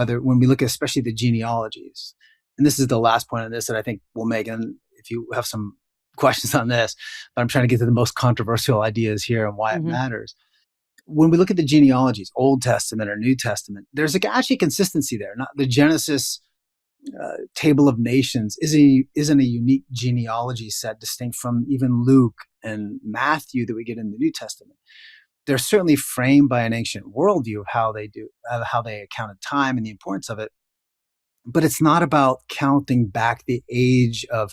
when we look at especially the genealogies, and this is the last point on this that I think we'll make, and if you have some questions on this, but I'm trying to get to the most controversial ideas here and why it matters. When we look at the genealogies, Old Testament or New Testament, there's actually consistency there. Not the Genesis table of nations isn't a unique genealogy set distinct from even Luke and Matthew that we get in the New Testament. They're certainly framed by an ancient worldview of how they accounted time and the importance of it. But it's not about counting back the age of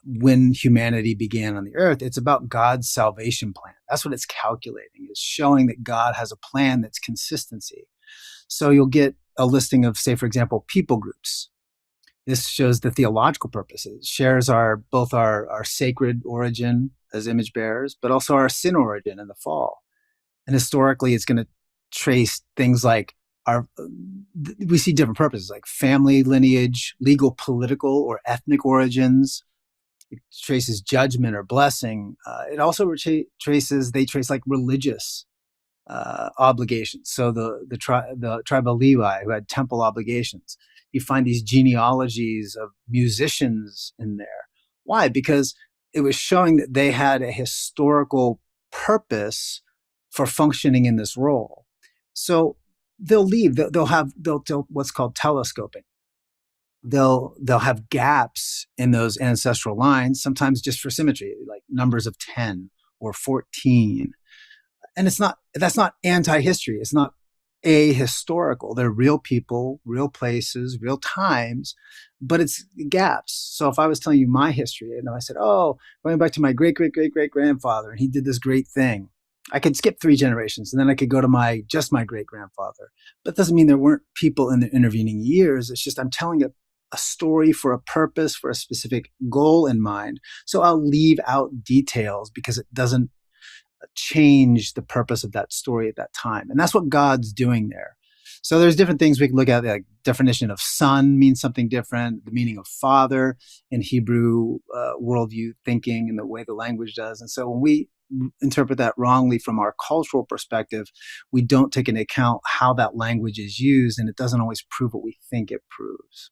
when humanity began on the earth. It's about God's salvation plan. That's what it's calculating. It's showing that God has a plan that's consistency. So you'll get a listing of, say, for example, people groups. This shows the theological purposes, shares both our sacred origin as image bearers, but also our sin origin in the fall. And historically, it's going to trace things like we see different purposes like family, lineage, legal, political, or ethnic origins. It traces judgment or blessing. It also they trace like religious obligations. So the tribe of Levi, who had temple obligations, you find these genealogies of musicians in there. Why? Because it was showing that they had a historical purpose for functioning in this role. So they'll do what's called telescoping. They'll have gaps in those ancestral lines, sometimes just for symmetry, like numbers of 10 or 14. And that's not anti-history. It's not ahistorical. They're real people, real places, real times, but it's gaps. So if I was telling you my history and I said, going back to my great-great-great-great-grandfather, and he did this great thing, I could skip 3 generations and then I could go to my great-grandfather. But it doesn't mean there weren't people in the intervening years. It's just I'm telling a story for a purpose, for a specific goal in mind. So I'll leave out details because it doesn't change the purpose of that story at that time. And that's what God's doing there. So there's different things we can look at. Like definition of son means something different. The meaning of father in Hebrew worldview thinking and the way the language does. And so when we interpret that wrongly from our cultural perspective, we don't take into account how that language is used, and it doesn't always prove what we think it proves.